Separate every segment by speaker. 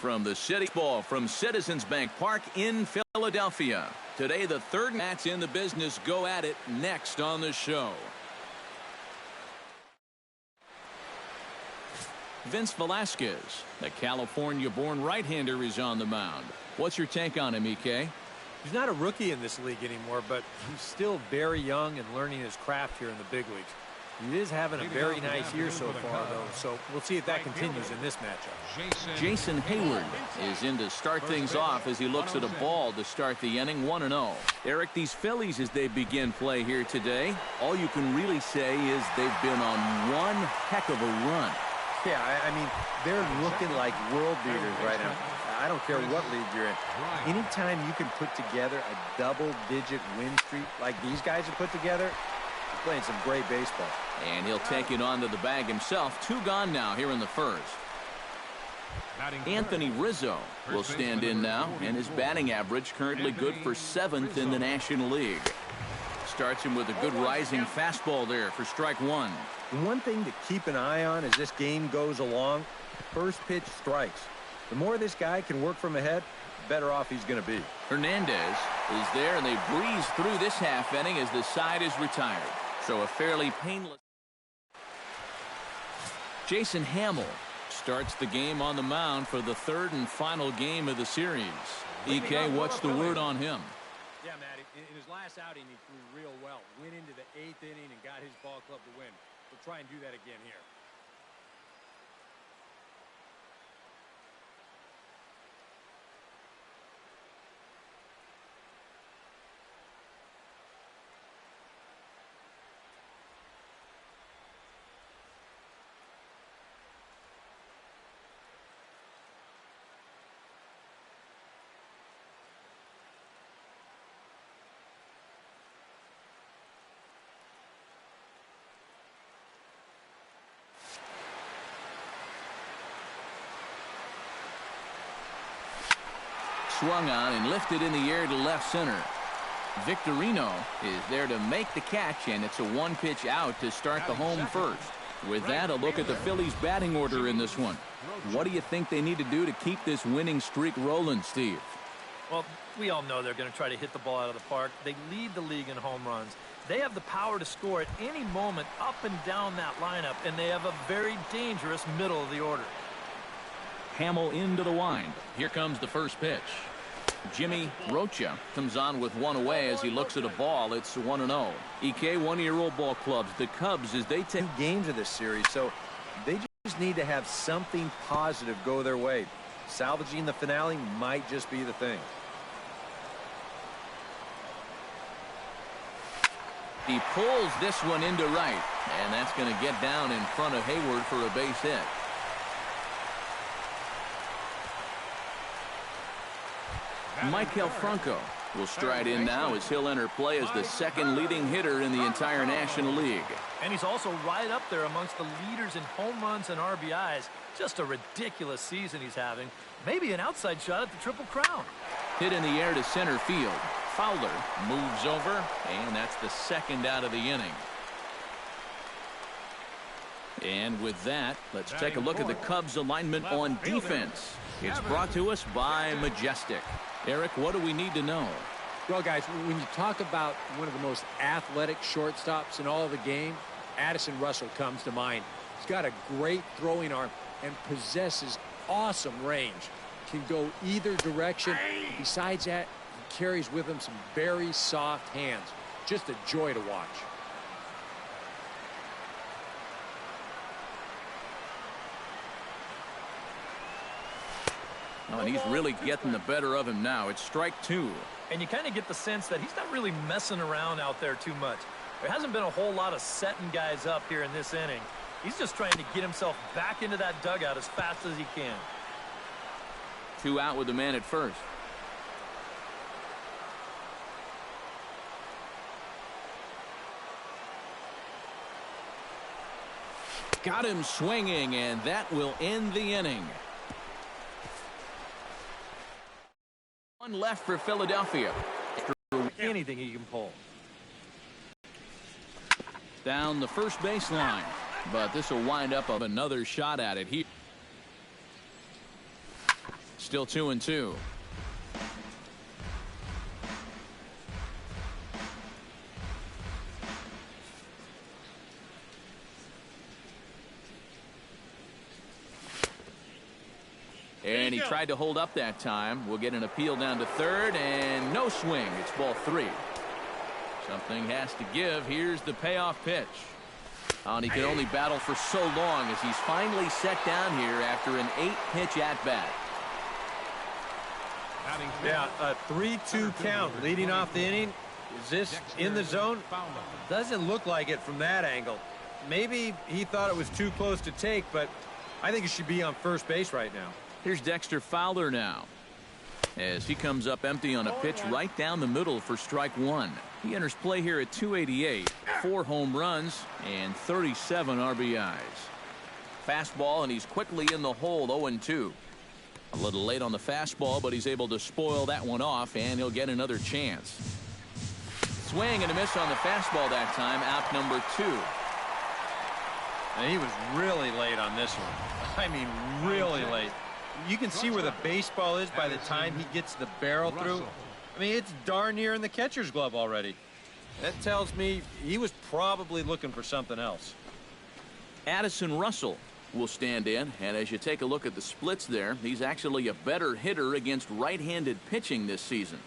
Speaker 1: from the City Ball from Citizens Bank Park in Philadelphia. Today, the third match in the business go at it next on the show. Vince Velasquez, the California-born right-hander, is on the mound. What's your take on him, EK?
Speaker 2: He's not a rookie in this league anymore, but he's still very young and learning his craft here in the big leagues. He is having a very nice year so far, though, so we'll see if that continues in this matchup.
Speaker 1: Jason Hayward is in to start things off as he looks at a ball to start the inning, 1-0. Eric, these Phillies, as they begin play here today, all you can really say is they've been on one heck of a run.
Speaker 2: Yeah, I mean, they're looking like world beaters right now. I don't care what league you're in. Anytime you can put together a double-digit win streak like these guys have put together, you're playing some great baseball.
Speaker 1: And he'll take it onto the bag himself. 2 gone now here in the first. Anthony Rizzo will stand in now, and his batting average currently good for 7th in the National League. Starts him with a good rising fastball there for strike 1.
Speaker 2: One thing to keep an eye on as this game goes along, first pitch strikes. The more this guy can work from ahead, the better off he's going to be.
Speaker 1: Hernandez is there, and they breeze through this half inning as the side is retired. So a fairly painless. Jason Hamill starts the game on the mound for the 3rd and final game of the series. EK, what's the word on him?
Speaker 2: Yeah, Matt, in his last outing, he threw real well. Went into the 8th inning and got his ball club to win. We'll try and do that again here.
Speaker 1: Swung on and lifted in the air to left center. Victorino is there to make the catch, and it's a 1-pitch out to start the home first. With that, a look at the Phillies batting order in this one. What do you think they need to do to keep this winning streak rolling, Steve?
Speaker 3: Well, we all know they're going to try to hit the ball out of the park. They lead the league in home runs. They have the power to score at any moment up and down that lineup, and they have a very dangerous middle of the order.
Speaker 1: Hamill into the wind. Here comes the first pitch. Jimmy Rocha comes on with one away as he looks at a ball. It's 1-0. EK, one-year-old ball clubs, the Cubs, as they take
Speaker 2: 2 games of this series, so they just need to have something positive go their way. Salvaging the finale might just be the thing.
Speaker 1: He pulls this one into right, and that's going to get down in front of Hayward for a base hit. Maikel Franco will stride in now as he'll enter play as the 2nd leading hitter in the entire National League.
Speaker 3: And he's also right up there amongst the leaders in home runs and RBIs. Just a ridiculous season he's having. Maybe an outside shot at the Triple Crown.
Speaker 1: Hit in the air to center field. Fowler moves over, and that's the 2nd out of the inning. And with that, let's take a look at the Cubs alignment on defense. It's brought to us by Majestic. Eric, what do we need to know?
Speaker 4: Well, guys, when you talk about one of the most athletic shortstops in all of the game, Addison Russell comes to mind. He's got a great throwing arm and possesses awesome range. Can go either direction. Besides that, he carries with him some very soft hands. Just a joy to watch.
Speaker 1: Oh, and he's really getting the better of him now. It's strike 2.
Speaker 3: And you kind of get the sense that he's not really messing around out there too much. There hasn't been a whole lot of setting guys up here in this inning. He's just trying to get himself back into that dugout as fast as he can.
Speaker 1: 2 out with the man at first. Got him swinging, and that will end the inning. 1 left for Philadelphia.
Speaker 3: Anything he can pull.
Speaker 1: Down the first baseline, but this will wind up of another shot at it here. Still 2-2. And he tried to hold up that time. We'll get an appeal down to third, and no swing. It's ball 3. Something has to give. Here's the payoff pitch. And he can only battle for so long as he's finally set down here after an 8-pitch at-bat.
Speaker 2: Yeah, a 3-2 count leading off the inning. Is this in the zone? Doesn't look like it from that angle. Maybe he thought it was too close to take, but I think he should be on first base right now.
Speaker 1: Here's Dexter Fowler now, as he comes up empty on a pitch right down the middle for strike 1. He enters play here at 288, 4 home runs, and 37 RBIs. Fastball, and he's quickly in the hole, 0-2. A little late on the fastball, but he's able to spoil that one off, and he'll get another chance. Swing and a miss on the fastball that time, out number 2.
Speaker 2: And he was really late on this one. I mean, really late. You can see where the baseball is by the time he gets the barrel through. I mean, it's darn near in the catcher's glove already. That tells me he was probably looking for something else.
Speaker 1: Addison Russell will stand in, and as you take a look at the splits there, he's actually a better hitter against right-handed pitching this season.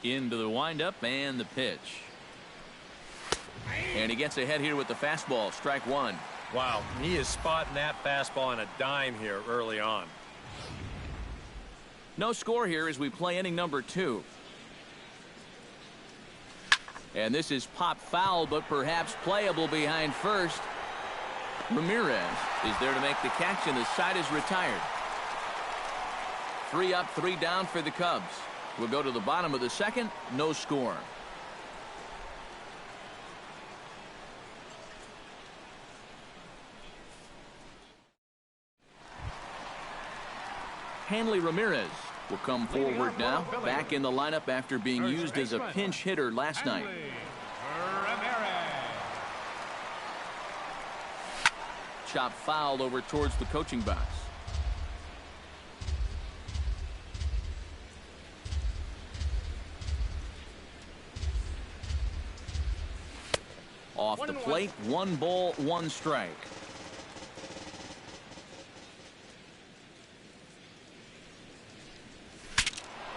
Speaker 1: Into the windup and the pitch. And he gets ahead here with the fastball, strike 1.
Speaker 2: Wow, he is spotting that fastball on a dime here early on.
Speaker 1: No score here as we play inning number 2. And this is pop foul, but perhaps playable behind first. Ramirez is there to make the catch, and the side is retired. 3 up, 3 down for the Cubs. We'll go to the bottom of the second. No score. Hanley Ramirez will come forward now, back in the lineup after being used as a pinch hitter last night. Chop foul over towards the coaching box. Off the plate, 1 ball, 1 strike.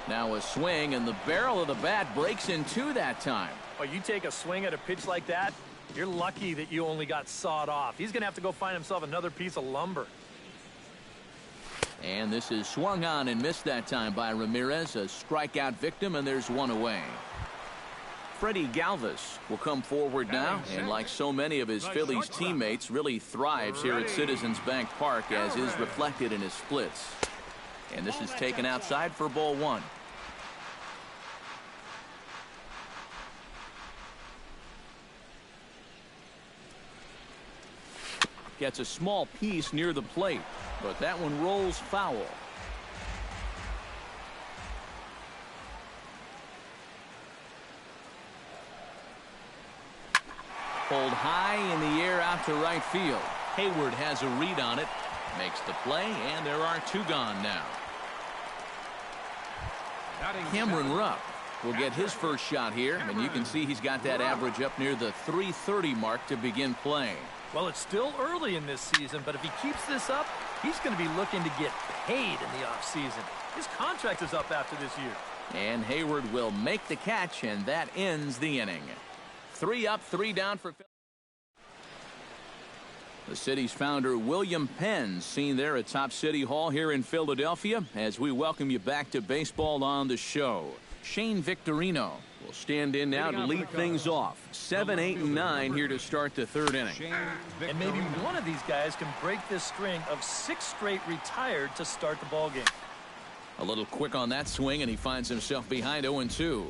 Speaker 1: Now a swing, and the barrel of the bat breaks in 2 that time.
Speaker 3: Well, you take a swing at a pitch like that, you're lucky that you only got sawed off. He's going to have to go find himself another piece of lumber.
Speaker 1: And this is swung on and missed that time by Ramirez, a strikeout victim, and there's 1 away. Freddie Galvis will come forward now, and like so many of his Phillies teammates, really thrives here at Citizens Bank Park, as is reflected in his splits. And this is taken outside for ball 1. Gets a small piece near the plate, but that one rolls foul. Pulled high in the air out to right field. Hayward has a read on it, makes the play, and there are 2 gone now. Cameron Rupp will get his first shot here, and you can see he's got that average up near the .330 mark to begin play.
Speaker 3: Well, it's still early in this season, but if he keeps this up, he's going to be looking to get paid in the offseason. His contract is up after this year.
Speaker 1: And Hayward will make the catch, and that ends the inning. 3 up, 3 down for Phillies. The city's founder, William Penn, seen there at Top City Hall here in Philadelphia, as we welcome you back to baseball on the show. Shane Victorino will stand in now to lead things off. 7, 8, and 9 here to start the third inning.
Speaker 3: And maybe one of these guys can break this string of 6 straight retired to start the ball game.
Speaker 1: A little quick on that swing, and he finds himself behind 0-2.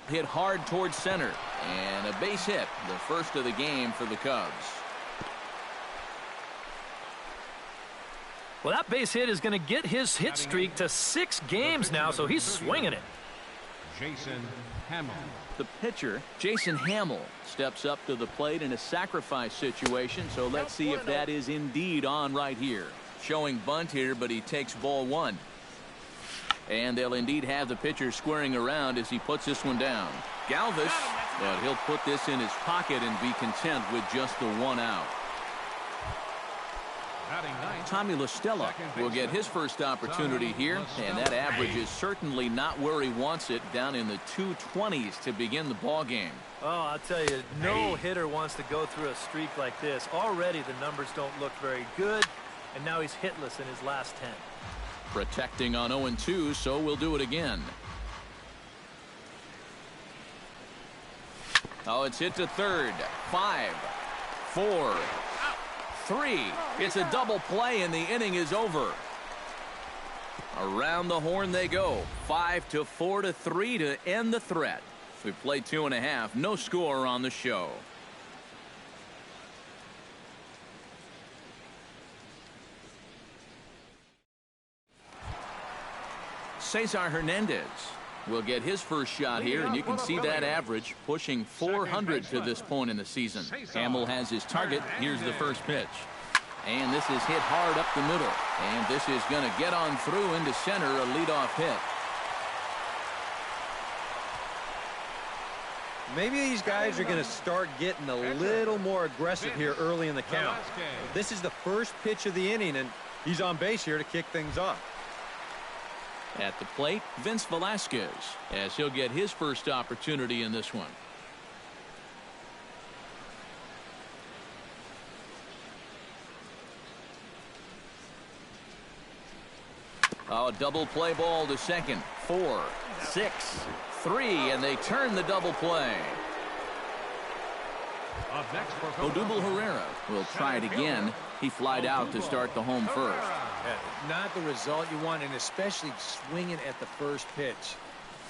Speaker 1: Hit hard towards center, and a base hit, the first of the game for the Cubs.
Speaker 3: Well, that base hit is going to get his hit streak to 6 games now, so he's swinging it.
Speaker 5: Jason Hamill.
Speaker 1: The pitcher, Jason Hamill, steps up to the plate in a sacrifice situation, so let's see if that is indeed on right here. Showing bunt here, but he takes ball 1. And they'll indeed have the pitcher squaring around as he puts this one down. Galvis, but he'll put this in his pocket and be content with just the 1 out. Tommy La Stella will get his first opportunity here, and that average is certainly not where he wants it, down in the 220s to begin the ball game.
Speaker 3: Oh, I'll tell you, no hitter wants to go through a streak like this. Already the numbers don't look very good, and now he's hitless in his last 10.
Speaker 1: Protecting on 0-2, so we'll do it again. Oh, it's hit to third. 5, 4, 3. It's a double play, and the inning is over. Around the horn they go. 5-4-3 to end the threat. We play 2.5. No score on the show. Cesar Hernandez will get his first shot here, and you can see that average pushing 400 to this point in the season. Hamill has his target. Here's the first pitch. And this is hit hard up the middle. And this is going to get on through into center, a leadoff hit.
Speaker 2: Maybe these guys are going to start getting a little more aggressive here early in the count. This is the first pitch of the inning, and he's on base here to kick things off.
Speaker 1: At the plate, Vince Velasquez, as he'll get his first opportunity in this one. Oh, double play ball to second. 4, 6, 3, and they turn the double play. Odubel Herrera will try it again. He flied out to start the home first.
Speaker 4: Not the result you want, and especially swinging at the first pitch.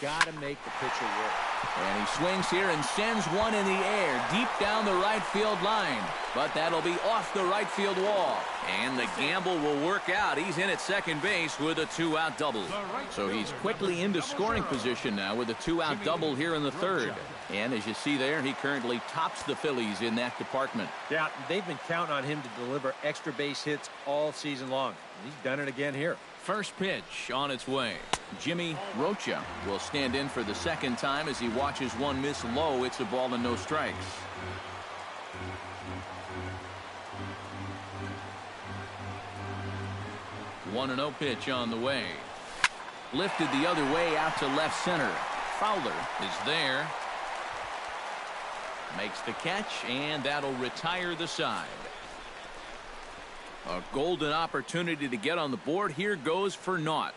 Speaker 4: Got to make the pitcher work.
Speaker 1: And he swings here and sends one in the air deep down the right field line. But that'll be off the right field wall. And the gamble will work out. He's in at second base with a 2-out double. So he's quickly into scoring position now with a 2-out double here in the third. And as you see there, he currently tops the Phillies in that department.
Speaker 2: Yeah, they've been counting on him to deliver extra base hits all season long. He's done it again here.
Speaker 1: First pitch on its way. Jimmy Rocha will stand in for the second time as he watches one miss low. It's a ball and no strikes. One 1-0 pitch on the way. Lifted the other way out to left center. Fowler is there. Makes the catch, and that'll retire the side. A golden opportunity to get on the board. Here goes for naught.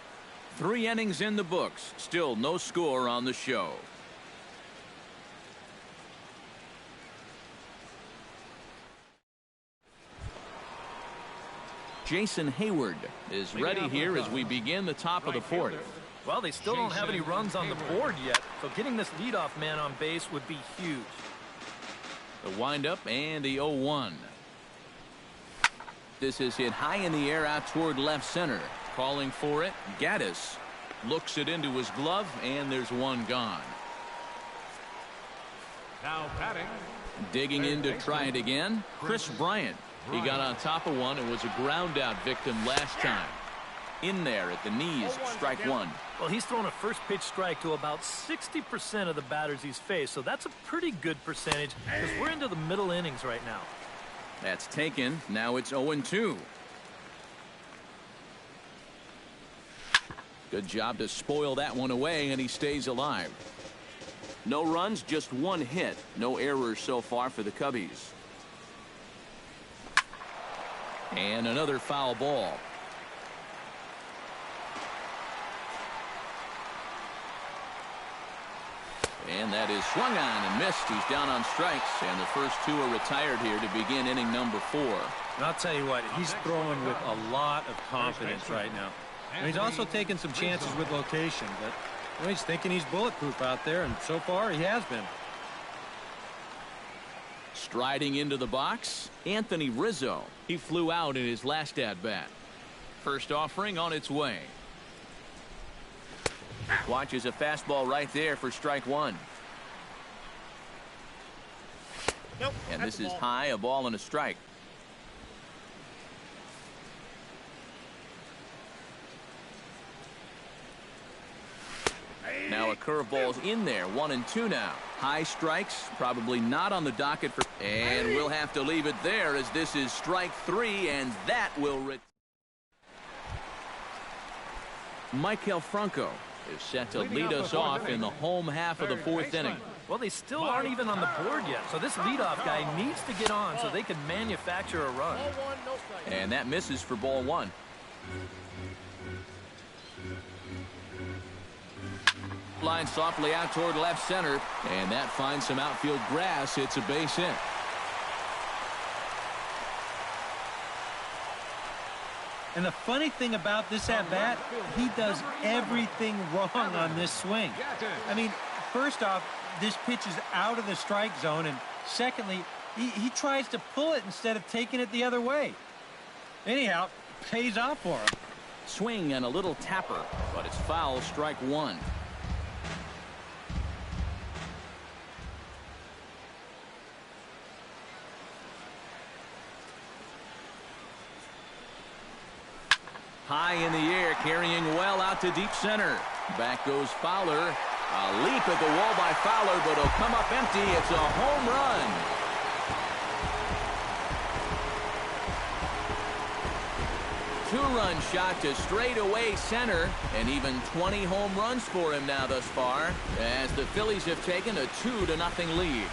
Speaker 1: 3 innings in the books. Still no score on the show. Jason Hayward is ready here as we begin the top of the fourth.
Speaker 3: Well, they still don't have any runs on the board yet, so getting this leadoff man on base would be huge.
Speaker 1: The windup and the 0-1. This is hit high in the air out toward left center. Calling for it, Gaddis looks it into his glove, and there's one gone.
Speaker 5: Now batting.
Speaker 1: Digging in to try it again, Chris Bryant. He got on top of one and was a ground out victim last time. In there at the knees, strike one.
Speaker 3: Well, he's thrown a first pitch strike to about 60% of the batters he's faced, so that's a pretty good percentage because we're into the middle innings right now.
Speaker 1: That's taken. Now it's 0-2. Good job to spoil that one away, and he stays alive. No runs, just one hit. No errors so far for the Cubbies. And another foul ball. And that is swung on and missed. He's down on strikes, and the first two are retired here to begin inning number 4.
Speaker 2: And I'll tell you what, he's throwing with a lot of confidence right now. And he's also taking some chances with location, but he's thinking he's bulletproof out there, and so far he has been.
Speaker 1: Striding into the box, Anthony Rizzo. He flew out in his last at-bat. First offering on its way. Watches a fastball right there for strike 1.
Speaker 3: Nope,
Speaker 1: and this is high, a ball and a strike. Now a curveball's in there. 1-2 now. High strikes, probably not on the docket for, and we'll have to leave it there as this is strike 3, and that will Michael Franco is set to lead us off in the home half of the 4th inning.
Speaker 3: Well, they still aren't even on the board yet, so this leadoff guy needs to get on so they can manufacture a run.
Speaker 1: And that misses for ball 1. Line softly out toward left center, and that finds some outfield grass. It's a base hit.
Speaker 2: And the funny thing about this at-bat, he does everything wrong on this swing. I mean, first off, this pitch is out of the strike zone, and secondly, he tries to pull it instead of taking it the other way. Anyhow, pays off for him.
Speaker 1: Swing and a little tapper, but it's foul, strike 1. High in the air, carrying well out to deep center. Back goes Fowler. A leap at the wall by Fowler, but it'll come up empty. It's a home run. Two-run shot to straightaway center, and even 20 home runs for him now thus far, as the Phillies have taken a 2-0 lead.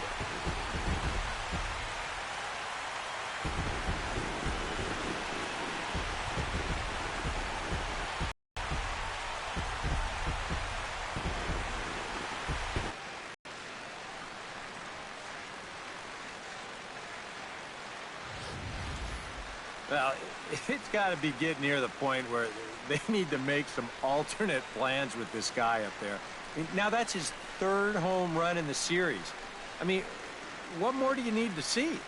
Speaker 2: Well, it's got to be getting near the point where they need to make some alternate plans with this guy up there. I mean, now that's his 3rd home run in the series. I mean, what more do you need to see?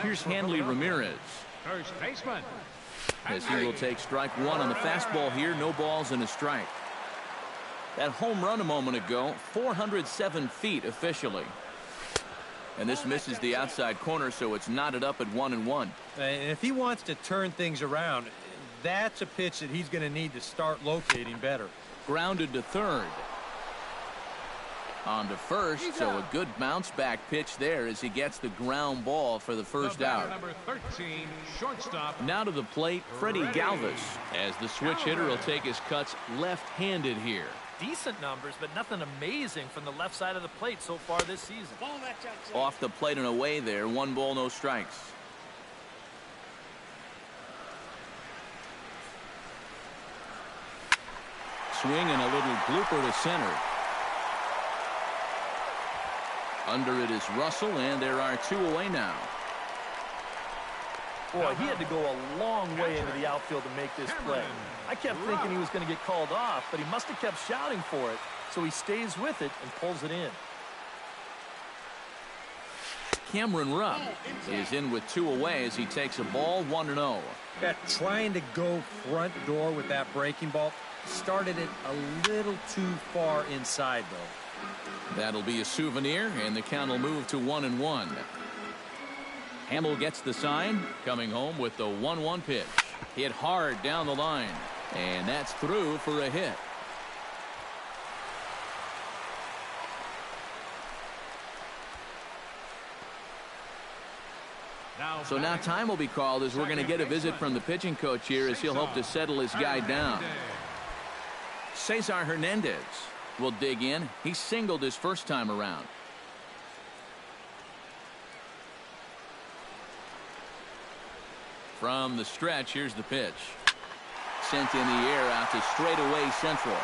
Speaker 1: Here's Hanley Ramirez.
Speaker 5: First baseman.
Speaker 1: As he will take strike 1 on the fastball here. No balls and a strike. That home run a moment ago, 407 feet officially. And this misses the outside corner, so it's knotted up at 1-1.
Speaker 2: And if he wants to turn things around, that's a pitch that he's going to need to start locating better.
Speaker 1: Grounded to third. On to first, so a good bounce back pitch there as he gets the ground ball for the first out.
Speaker 5: Number 13, shortstop.
Speaker 1: Now to the plate, Freddie Galvis, as the switch hitter will take his cuts left-handed here.
Speaker 3: Decent numbers, but nothing amazing from the left side of the plate so far this season.
Speaker 1: Off the plate and away there, 1 ball, no strikes. Swing and a little blooper to center. Under it is Russell, and there are 2 away now.
Speaker 3: Boy, he had to go a long way into the outfield to make this play. I kept thinking he was going to get called off, but he must have kept shouting for it, so he stays with it and pulls it in.
Speaker 1: Cameron Rupp is in with 2 away as he takes a ball, 1-0.
Speaker 2: Yeah, trying to go front door with that breaking ball started it a little too far inside, though.
Speaker 1: That'll be a souvenir, and the count will move to 1-1. Hamill gets the sign, coming home with the 1-1 pitch. Hit hard down the line, and that's through for a hit. So now time will be called as we're going to get a visit from the pitching coach here as he'll hope to settle his guy down. Cesar Hernandez will dig in. He singled his first time around. From the stretch, here's the pitch. Sent in the air out to straightaway central.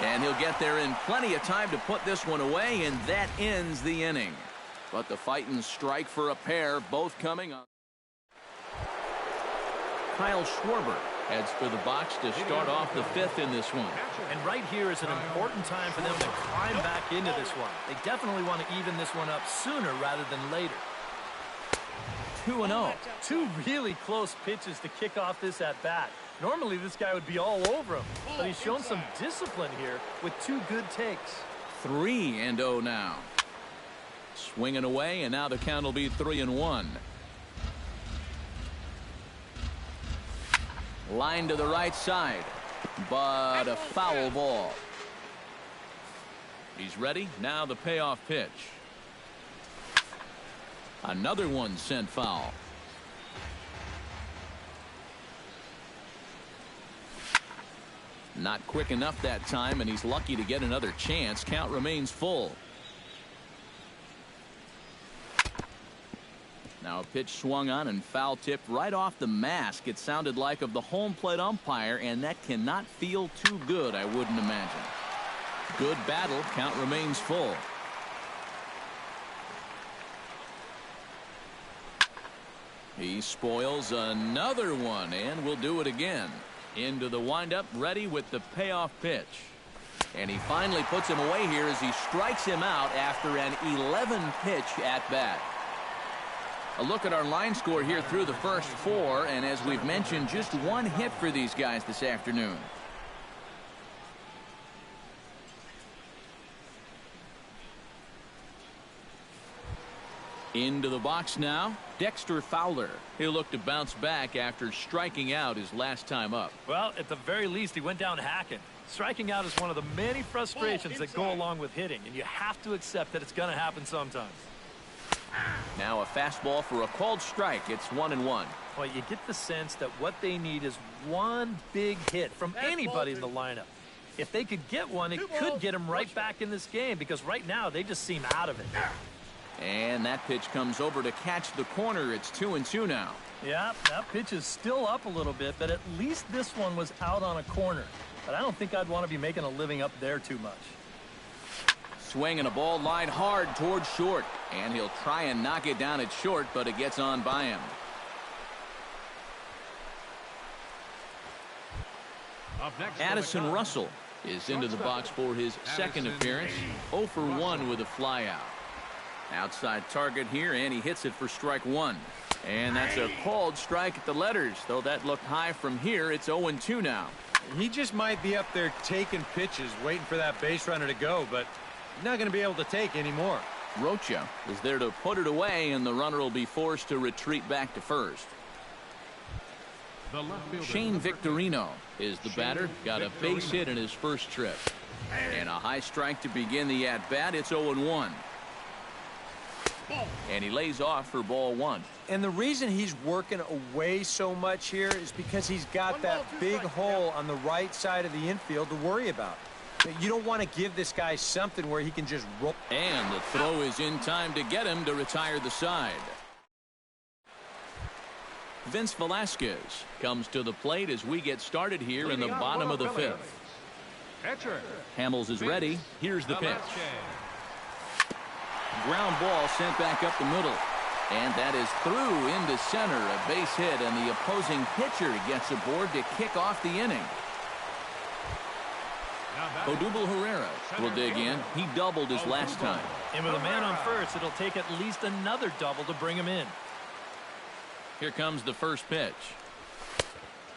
Speaker 1: And he'll get there in plenty of time to put this one away, and that ends the inning. But the Titans strike for a pair, both coming on. Kyle Schwarber heads for the box to start off the fifth in this one.
Speaker 3: And right here is an important time for them to climb back into this one. They definitely want to even this one up sooner rather than later.
Speaker 1: 2-0.
Speaker 3: Two really close pitches to kick off this at-bat. Normally this guy would be all over him, but he's shown some discipline here with two good takes.
Speaker 1: 3-0 now. Swinging away, and now the count will be 3-1. Line to the right side, but a foul ball. He's ready. Now the payoff pitch. Another one sent foul. Not quick enough that time, and he's lucky to get another chance. Count remains full. Now a pitch swung on and foul tipped right off the mask. It sounded like of the home plate umpire, and that cannot feel too good, I wouldn't imagine. Good battle. Count remains full. He spoils another one, and will do it again. Into the windup, ready with the payoff pitch. And he finally puts him away here as he strikes him out after an 11-pitch at-bat. A look at our line score here through the first four, and as we've mentioned, just one hit for these guys this afternoon. Into the box now, Dexter Fowler. He'll look to bounce back after striking out his last time up.
Speaker 3: Well, at the very least, he went down hacking. Striking out is one of the many frustrations that go along with hitting, and you have to accept that it's going to happen sometimes.
Speaker 1: Now a fastball for a called strike. It's 1-1.
Speaker 3: Well, you get the sense that what they need is one big hit from anybody in the lineup. If they could get one, it could get them right back in this game, because right now they just seem out of it.
Speaker 1: And that pitch comes over to catch the corner. It's 2-2 now.
Speaker 3: Yeah, that pitch is still up a little bit, but at least this one was out on a corner. But I don't think I'd want to be making a living up there too much.
Speaker 1: Swing and a ball line hard towards short. And he'll try and knock it down at short, but it gets on by him.
Speaker 5: Up next,
Speaker 1: Addison Russell is into the box for his second appearance. 0 for 1 with a flyout. Outside target here, and he hits it for strike one. And that's a called strike at the letters. Though that looked high from here, it's 0-2 now.
Speaker 2: He just might be up there taking pitches, waiting for that base runner to go, but he's not going to be able to take anymore.
Speaker 1: Rocha is there to put it away, and the runner will be forced to retreat back to first. Shane Victorino is the batter. Got a base hit in his first trip. And a high strike to begin the at-bat. It's 0-1. And he lays off for ball one.
Speaker 2: And the reason he's working away so much here is because he's got that big hole on the right side of the infield to worry about. You don't want to give this guy something where he can just roll.
Speaker 1: And the throw is in time to get him to retire the side. Vince Velasquez comes to the plate as we get started here in the bottom of the fifth. Hamels is ready. Here's the pitch. Ground ball sent back up the middle. And that is through into center. A base hit, and the opposing pitcher gets aboard to kick off the inning. Odubel Herrera will dig in. He doubled his last time.
Speaker 3: And with a man on first, it'll take at least another double to bring him in.
Speaker 1: Here comes the first pitch.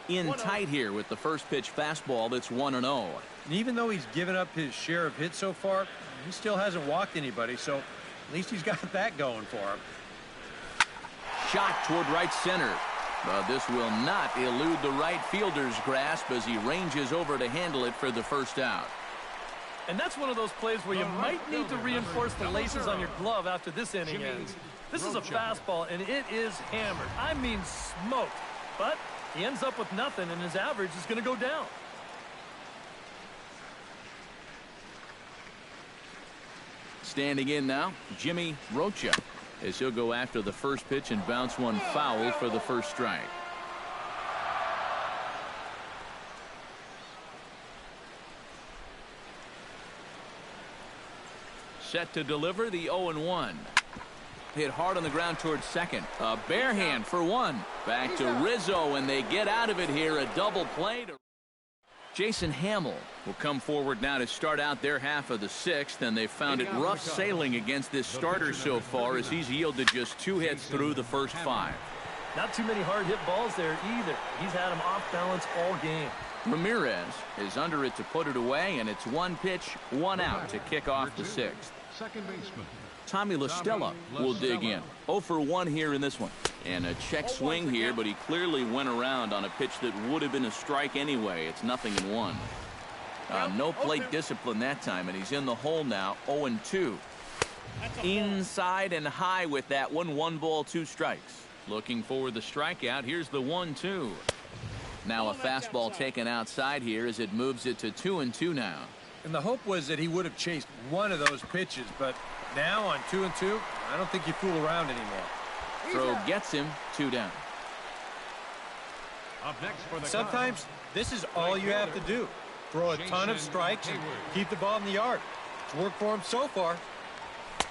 Speaker 1: In tight here with the first pitch fastball. That's 1-0.
Speaker 2: And even though he's given up his share of hits so far, he still hasn't walked anybody, so at least he's got that going for him.
Speaker 1: Shot toward right center. But this will not elude the right fielder's grasp as he ranges over to handle it for the first out.
Speaker 3: And that's one of those plays where you might need to reinforce the laces on your glove after this inning ends. This is a fastball, and it is hammered. I mean smoked. But he ends up with nothing, and his average is going to go down.
Speaker 1: Standing in now, Jimmy Rocha. as he'll go after the first pitch and bounce one foul for the first strike. Set to deliver the 0-1. Hit hard on the ground towards second. A bare hand for one. Back to Rizzo, and they get out of it here. A double play. Jason Hamill will come forward now to start out their half of the sixth, and they've found it rough sailing against this starter so far as he's yielded just 2 hits through the first 5.
Speaker 3: Not too many hard hit balls there either. He's had them off balance all game.
Speaker 1: Ramirez is under it to put it away, and it's 1 pitch, 1 out to kick off the sixth.
Speaker 5: Second baseman.
Speaker 1: Tommy La Stella will dig in. 0 for 1 here in this one. And a check swing here, but he clearly went around on a pitch that would have been a strike anyway. It's 0-1. No plate discipline that time, and he's in the hole now. 0-2. Inside and high with that one. 1 ball, 2 strikes. Looking for the strikeout. Here's the 1-2. Now a fastball taken outside here as it moves it to 2-2 now.
Speaker 2: And the hope was that he would have chased one of those pitches, but now on 2-2, I don't think you fool around anymore.
Speaker 1: Throw gets him 2 down.
Speaker 5: Up next for the
Speaker 2: Sometimes this is all you have to do. Throw a ton of strikes and keep the ball in the yard. It's worked for him so far.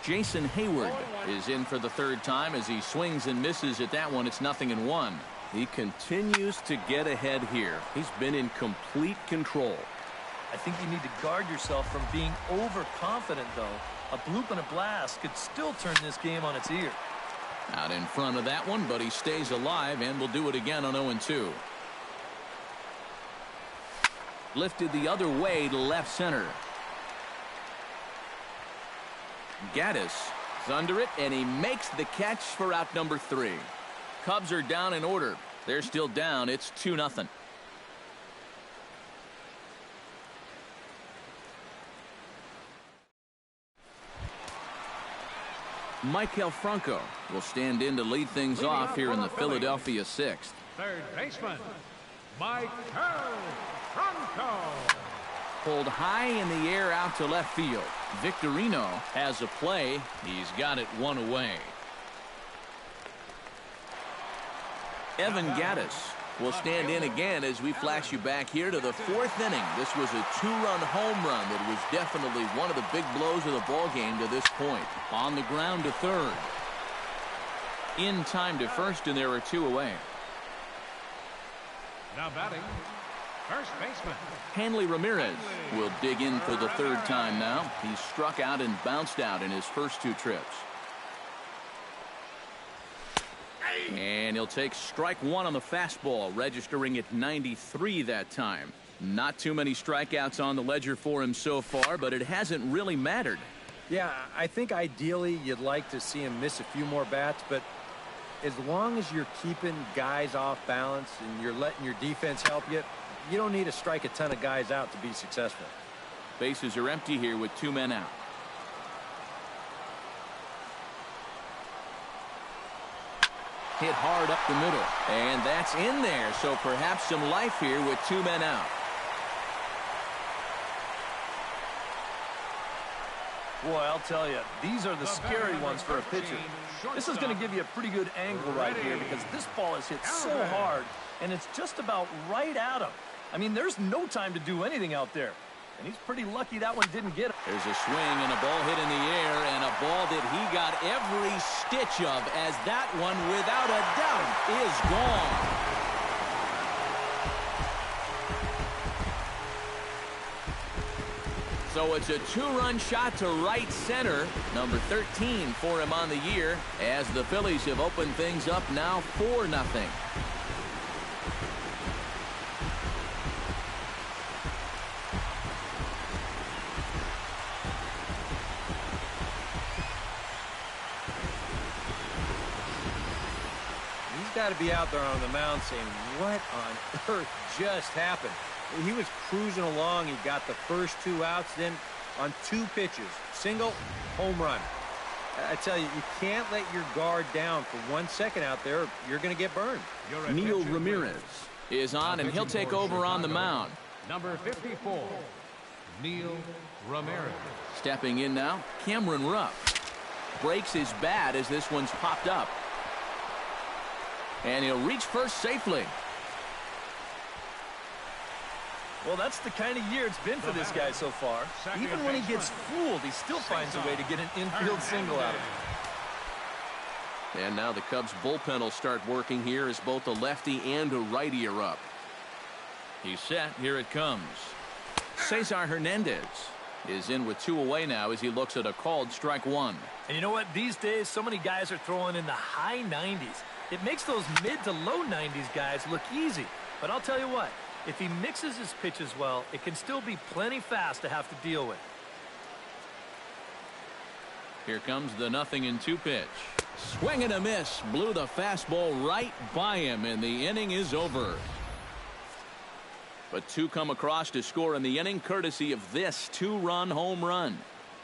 Speaker 1: Jason Hayward is in for the 3rd time as he swings and misses at that one. It's 0-1. He continues to get ahead here. He's been in complete control.
Speaker 3: I think you need to guard yourself from being overconfident, though. A bloop and a blast could still turn this game on its ear.
Speaker 1: Out in front of that one, but he stays alive and will do it again on 0-2. Lifted the other way to left center. Gaddis is under it, and he makes the catch for out number 3. Cubs are down in order. They're still down. It's 2-0. Maikel Franco will stand in to lead things off here in the Philadelphia 6th.
Speaker 5: third baseman, Maikel Franco.
Speaker 1: Pulled high in the air out to left field. Victorino has a play. He's got it 1 away. Evan Gaddis will stand in again as we flash you back here to the 4th inning. This was a 2-run home run that was definitely one of the big blows of the ball game to this point. On the ground to 3rd. In time to 1st, and there are 2 away.
Speaker 5: Now batting, first baseman.
Speaker 1: Hanley Ramirez will dig in for the 3rd time now. He struck out and bounced out in his first 2 trips. And he'll take strike 1 on the fastball, registering at 93 that time. Not too many strikeouts on the ledger for him so far, but it hasn't really mattered.
Speaker 2: Yeah, I think ideally you'd like to see him miss a few more bats, but as long as you're keeping guys off balance and you're letting your defense help you, you don't need to strike a ton of guys out to be successful.
Speaker 1: Bases are empty here with 2 men out. Hit hard up the middle, and that's in there, so perhaps some life here with 2 men out.
Speaker 3: Boy, I'll tell you, these are the scary ones for a pitcher. This is going to give you a pretty good angle right here because this ball is hit so hard, and it's just about right at him. I mean, there's no time to do anything out there. And he's pretty lucky that one didn't get him.
Speaker 1: There's a swing and a ball hit in the air, and a ball that he got every stitch of, as that one, without a doubt, is gone. So it's a 2-run shot to right center, number 13 for him on the year, as the Phillies have opened things up now 4-0.
Speaker 2: Got to be out there on the mound saying, what on earth just happened? He was cruising along. He got the first 2 outs. Then on 2 pitches, single, home run. I tell you, you can't let your guard down for 1 second out there. You're going to get burned.
Speaker 1: Neil Ramirez is on, and he'll take over on the mound.
Speaker 5: Number 54, Neil Ramirez.
Speaker 1: Stepping in now, Cameron Rupp. breaks his bat as this one's popped up. And he'll reach first safely.
Speaker 3: Well, that's the kind of year it's been for this guy so far. Even when he gets fooled, he still finds a way to get an infield single out of it.
Speaker 1: And now the Cubs bullpen will start working here as both a lefty and a righty are up. He's set. Here it comes. Cesar Hernandez is in with 2 away now as he looks at a called strike 1.
Speaker 3: And you know what? These days, so many guys are throwing in the high 90s. It makes those mid to low 90s guys look easy. But I'll tell you what, if he mixes his pitches well, it can still be plenty fast to have to deal with.
Speaker 1: Here comes the 0-2 pitch. Swing and a miss. Blew the fastball right by him, and the inning is over. But 2 come across to score in the inning, courtesy of this 2-run home run.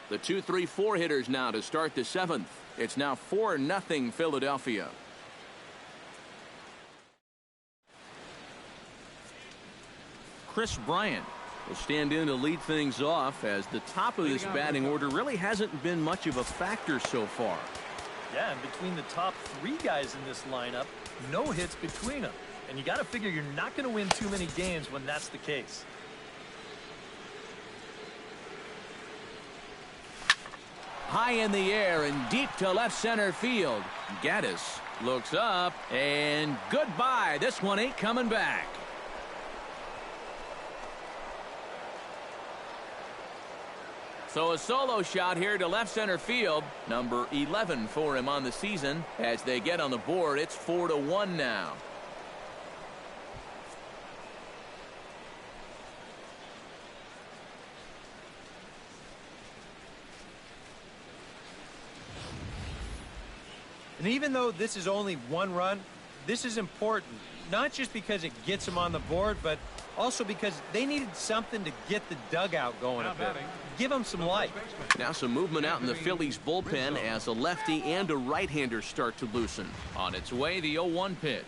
Speaker 1: The 2-3-4 hitters now to start the 7th. It's now 4-0 Philadelphia. Chris Bryant will stand in to lead things off, as the top of this batting order really hasn't been much of a factor so far.
Speaker 3: Yeah, and between the top 3 guys in this lineup, no hits between them. And you got to figure you're not going to win too many games when that's the case.
Speaker 1: High in the air and deep to left center field. Gaddis looks up, and goodbye. This one ain't coming back. So a solo shot here to left center field. Number 11 for him on the season. As they get on the board, it's 4-1 now.
Speaker 2: And even though this is only 1 run, this is important. Not just because it gets them on the board, but also because they needed something to get the dugout going a bit. Give them some life.
Speaker 1: Now some movement out in the Phillies bullpen as a lefty and a right-hander start to loosen. On its way, the 0-1 pitch.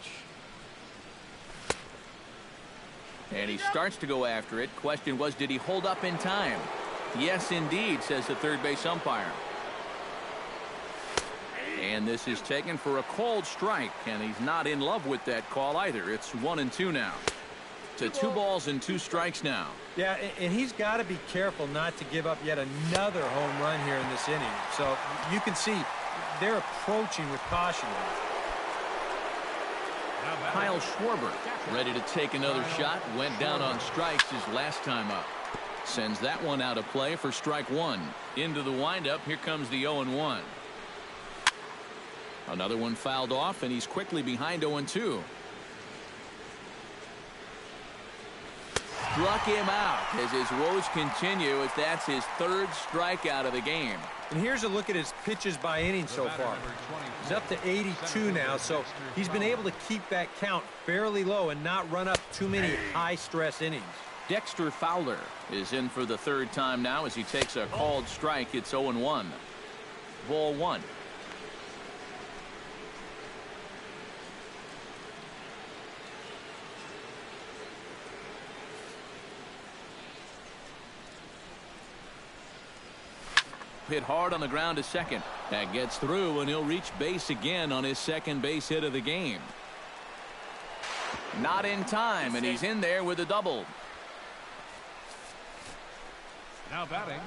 Speaker 1: And he starts to go after it. Question was, did he hold up in time? Yes, indeed, says the third base umpire. And this is taken for a called strike, and he's not in love with that call either. It's 1-2 now. To 2 balls and 2 strikes now.
Speaker 2: Yeah, and he's got to be careful not to give up yet another home run here in this inning. So you can see they're approaching with caution.
Speaker 1: Kyle Schwarber ready to take another shot. Went down on strikes his last time up. Sends that one out of play for strike 1. Into the windup. Here comes the 0-1. Another one fouled off, and he's quickly behind 0-2. Struck him out as his woes continue, as that's his 3rd strikeout of the game.
Speaker 2: And here's a look at his pitches by inning so far. He's up to 82 now, so he's been able to keep that count fairly low and not run up too many high-stress innings.
Speaker 1: Dexter Fowler is in for the 3rd time now as he takes a called strike. It's 0-1. Ball 1. Hit hard on the ground to second. That gets through, and he'll reach base again on his 2nd base hit of the game. Not in time, and he's in there with a double.
Speaker 5: Now batting.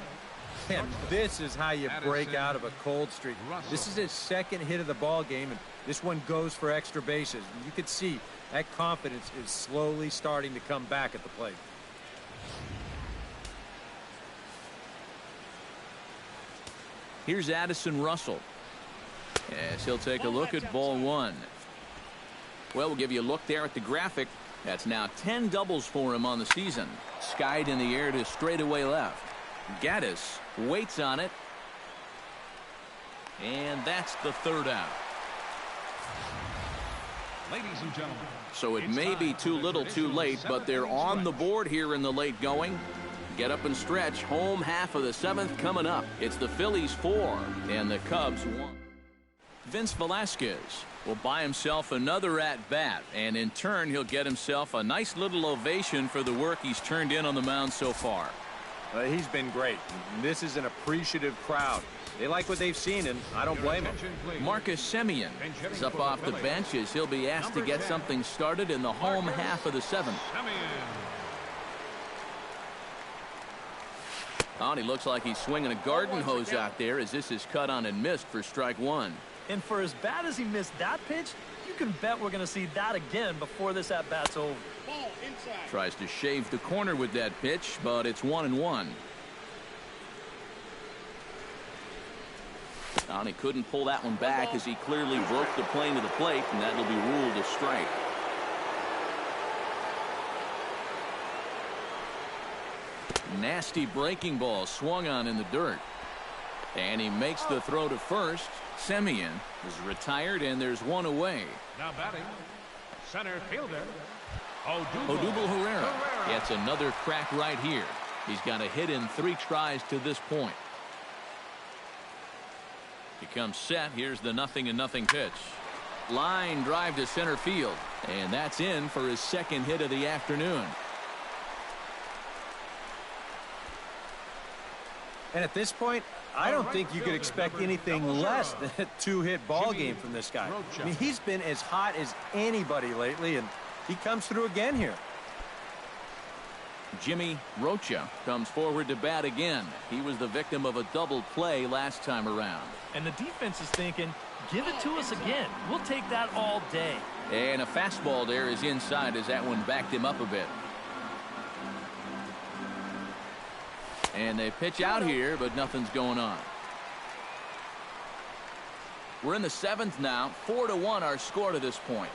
Speaker 2: And this is how you break out of a cold streak. This is his 2nd hit of the ball game, and this one goes for extra bases. You can see that confidence is slowly starting to come back at the plate.
Speaker 1: Here's Addison Russell as he'll take a look at ball 1. Well, we'll give you a look there at the graphic. That's now 10 doubles for him on the season. Skied in the air to straightaway left. Gaddis waits on it, and that's the 3rd out.
Speaker 5: Ladies and gentlemen,
Speaker 1: so it may be too little too late, but they're on the board here in the late going. Get up and stretch. Home half of the 7th coming up. It's the Phillies 4 and the Cubs 1. Vince Velasquez will buy himself another at-bat, and in turn he'll get himself a nice little ovation for the work he's turned in on the mound so far.
Speaker 2: He's been great. This is an appreciative crowd. They like what they've seen, and I don't blame them.
Speaker 1: Marcus Semien is up off the bench as he'll be asked to get something started in the home half of the seventh. Oh, and he looks like he's swinging a garden hose out there as this is cut on and missed for strike one.
Speaker 3: And for as bad as he missed that pitch, you can bet we're going to see that again before this at-bat's over.
Speaker 1: Tries to shave the corner with that pitch, but it's 1-1. And he couldn't pull that one back as he clearly broke the plane to the plate, and that'll be ruled a strike. Nasty breaking ball swung on in the dirt. And he makes the throw to first. Semien is retired, and there's one away.
Speaker 5: Now batting, center fielder,
Speaker 1: Odubel Herrera gets another crack right here. He's got a hit in 3 tries to this point. He comes set. Here's the 0-0 pitch. Line drive to center field. And that's in for his second hit of the afternoon.
Speaker 2: And at this point, I don't think you could expect anything less than a 2-hit ball game from this guy. I mean, he's been as hot as anybody lately, and he comes through again here.
Speaker 1: Jimmy Rocha comes forward to bat again. He was the victim of a double play last time around.
Speaker 3: And the defense is thinking, give it to us again. We'll take that all day.
Speaker 1: And a fastball there is inside as that one backed him up a bit. And they pitch out here, but nothing's going on. We're in the 7th now. 4-1 our score to this point.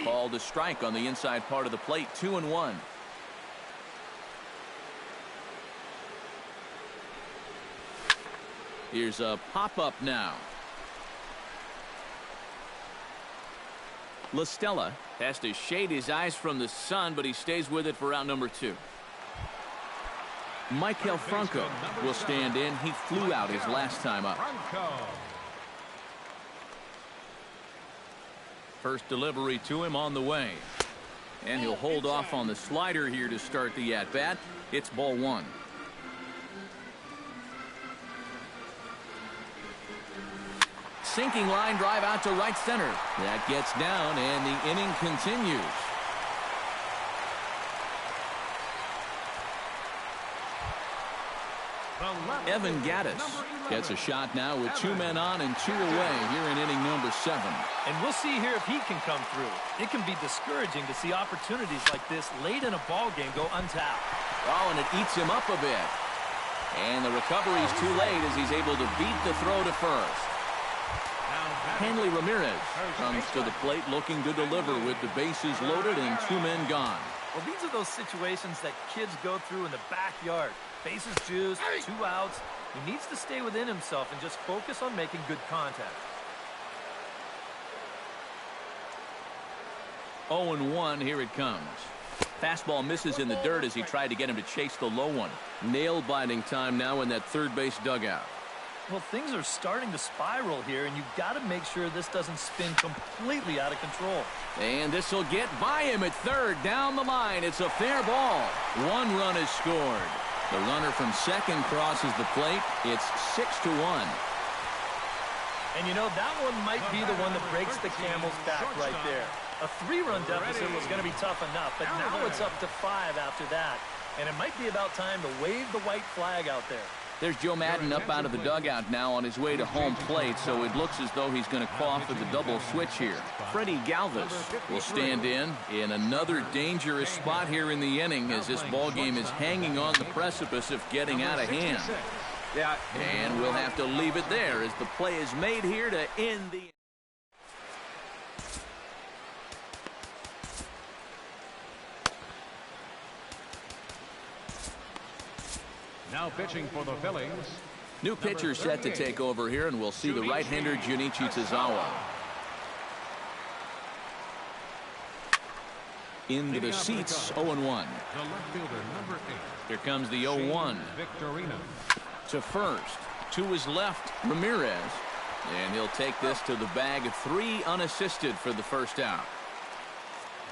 Speaker 1: Called a strike on the inside part of the plate. 2-1. Here's a pop-up now. La Stella has to shade his eyes from the sun, but he stays with it for out number 2. Michael Franco will stand in. He flew out his last time up. First delivery to him on the way. And he'll hold off on the slider here to start the at-bat. It's ball 1. Sinking line drive out to right center. That gets down, and the inning continues. Evan Gattis gets a shot now with 2 men on and 2 away here in inning number 7.
Speaker 3: And we'll see here if he can come through. It can be discouraging to see opportunities like this late in a ball game go untapped.
Speaker 1: Oh, and it eats him up a bit. And the recovery's too late as he's able to beat the throw to first. Hanley Ramirez comes to the plate looking to deliver with the bases loaded and 2 men gone.
Speaker 3: Well, these are those situations that kids go through in the backyard. Bases juiced, 2 outs. He needs to stay within himself and just focus on making good contact.
Speaker 1: 0-1, here it comes. Fastball misses in the dirt as he tried to get him to chase the low one. Nail-biting time now in that third base dugout.
Speaker 3: Well, things are starting to spiral here, and you've got to make sure this doesn't spin completely out of control.
Speaker 1: And this will get by him at third. Down the line, it's a fair ball. 1 run is scored. The runner from second crosses the plate. It's 6-1.
Speaker 3: And you know, that one might be the one that breaks the camel's back right there. A 3-run deficit was going to be tough enough, but now it's up to 5 after that. And it might be about time to wave the white flag out there.
Speaker 1: There's Joe Madden up out of the dugout now on his way to home plate, so it looks as though he's going to cough for the double switch here. Freddie Galvis will stand in another dangerous spot here in the inning as this ball game is hanging on the precipice of getting out of hand. And we'll have to leave it there as the play is made here to end the...
Speaker 5: Now pitching for the Phillies.
Speaker 1: New pitcher set to take over here, and we'll see the right-hander Junichi Tsuzawa. Into the seats, 0-1.
Speaker 5: The left fielder, number 8.
Speaker 1: Here comes the 0-1.
Speaker 5: Victorino.
Speaker 1: To first. To his left, Ramirez. And he'll take this to the bag of 3 unassisted for the first out.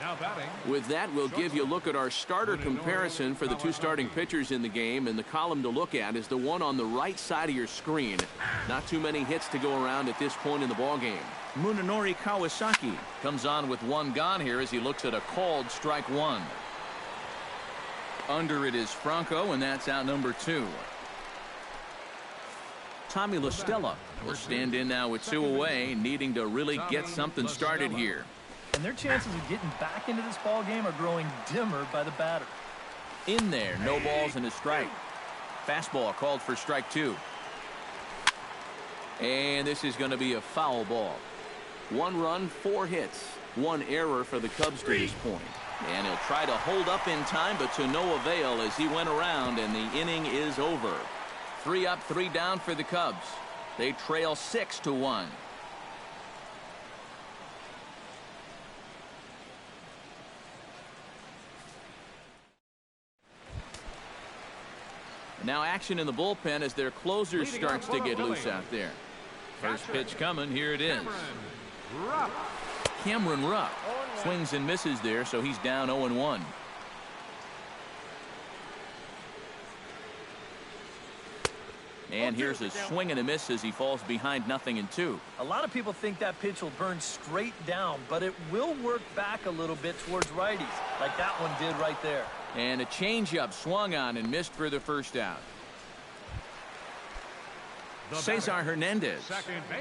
Speaker 5: Now batting.
Speaker 1: With that, we'll give you a look at our starter comparison for the two starting pitchers in the game, and the column to look at is the one on the right side of your screen. Not too many hits to go around at this point in the ballgame. Munenori Kawasaki comes on with one gone here as he looks at a called strike one. Under it is Franco, and that's out number 2. Tommy La Stella will stand in now with 2 away, needing to really get something started here.
Speaker 3: And their chances of getting back into this ball game are growing dimmer by the batter.
Speaker 1: In there, no balls and a strike. Fastball called for strike 2. And this is going to be a foul ball. 1 run, 4 hits. 1 error for the Cubs to this point. And he'll try to hold up in time, but to no avail as he went around, and the inning is over. 3 up, 3 down for the Cubs. They trail 6-1. Now action in the bullpen as their closer starts to get loose out there. First pitch coming. Here it is. Cameron Rupp swings and misses there, so he's down 0-1. And here's a swing and a miss as he falls behind 0-2.
Speaker 3: A lot of people think that pitch will burn straight down, but it will work back a little bit towards righties, like that one did right there.
Speaker 1: And a changeup swung on and missed for the first out. Cesar Hernandez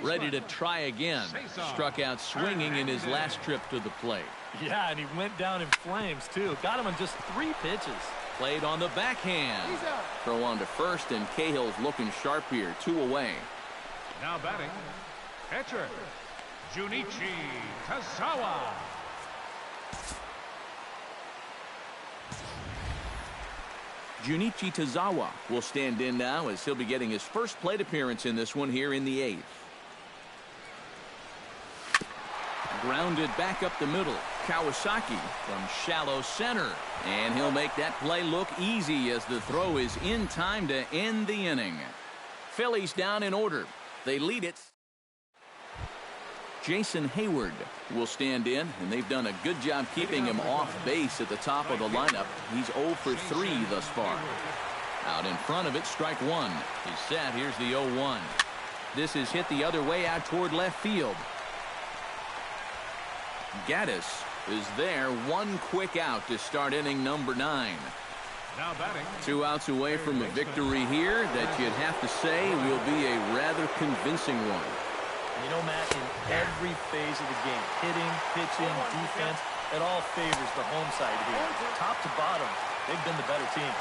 Speaker 1: ready to try again. Struck out swinging in his last trip to the plate.
Speaker 3: Yeah, and he went down in flames, too. Got him in just 3 pitches.
Speaker 1: Played on the backhand. Throw on to first, and Cahill's looking sharp here. 2 away.
Speaker 5: Now batting, pitcher, Junichi Tazawa.
Speaker 1: Junichi Tazawa will stand in now as he'll be getting his first plate appearance in this one here in the 8th. Grounded back up the middle. Kawasaki from shallow center. And he'll make that play look easy as the throw is in time to end the inning. Phillies down in order. They lead it. Jason Hayward will stand in, and they've done a good job keeping him off base at the top of the lineup. He's 0 for 3 thus far. Out in front of it, strike 1. He's set. Here's the 0-1. This is hit the other way out toward left field. Gaddis is there. 1 quick out to start inning number 9.
Speaker 5: Now batting.
Speaker 1: 2 outs away from a victory here that you'd have to say will be a rather convincing one.
Speaker 3: You know, Matt, in every phase of the game, hitting, pitching, defense, it all favors the home side here. Top to bottom, they've been the better team.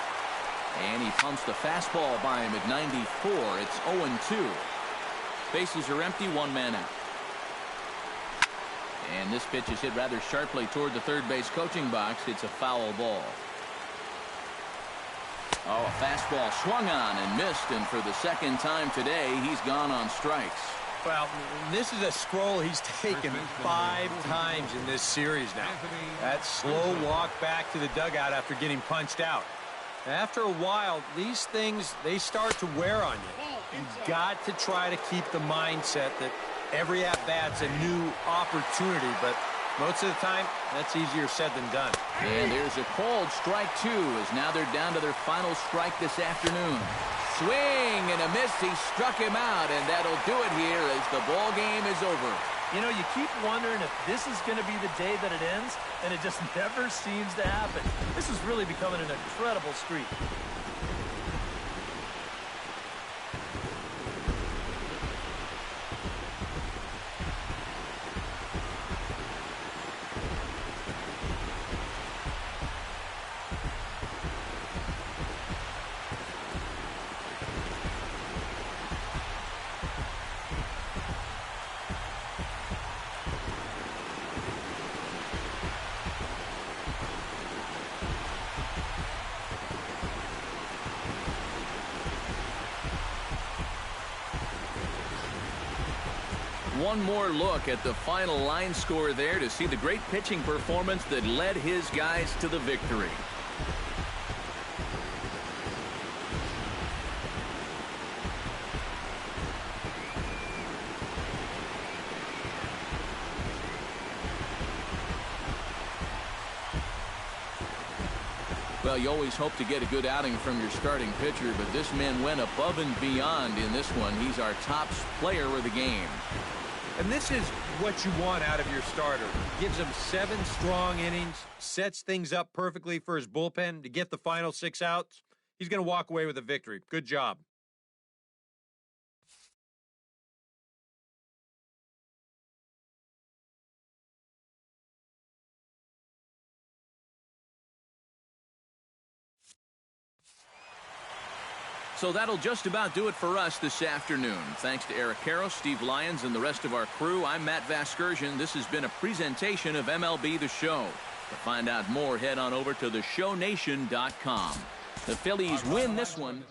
Speaker 1: And he pumps the fastball by him at 94. It's 0-2. Bases are empty, 1 man out. And this pitch is hit rather sharply toward the third base coaching box. It's a foul ball. Oh, a fastball swung on and missed, and for the second time today, he's gone on strikes.
Speaker 2: Well, this is a scroll he's taken 5 times in this series now. That slow walk back to the dugout after getting punched out. After a while, these things, they start to wear on you. You've got to try to keep the mindset that every at-bat's a new opportunity, but most of the time, that's easier said than done.
Speaker 1: And there's a called strike 2 as now they're down to their final strike this afternoon. Swing and a miss. He struck him out, and that'll do it here as the ball game is over.
Speaker 3: You know, you keep wondering if this is going to be the day that it ends, and it just never seems to happen. This is really becoming an incredible streak.
Speaker 1: One more look at the final line score there to see the great pitching performance that led his guys to the victory. Well, you always hope to get a good outing from your starting pitcher, but this man went above and beyond in this one. He's our top player of the game.
Speaker 2: And this is what you want out of your starter. Gives him 7 strong innings, sets things up perfectly for his bullpen to get the final 6 outs. He's going to walk away with a victory. Good job.
Speaker 1: So that'll just about do it for us this afternoon. Thanks to Eric Karros, Steve Lyons, and the rest of our crew. I'm Matt Vasgersian. This has been a presentation of MLB The Show. To find out more, head on over to theshownation.com. The Phillies win this one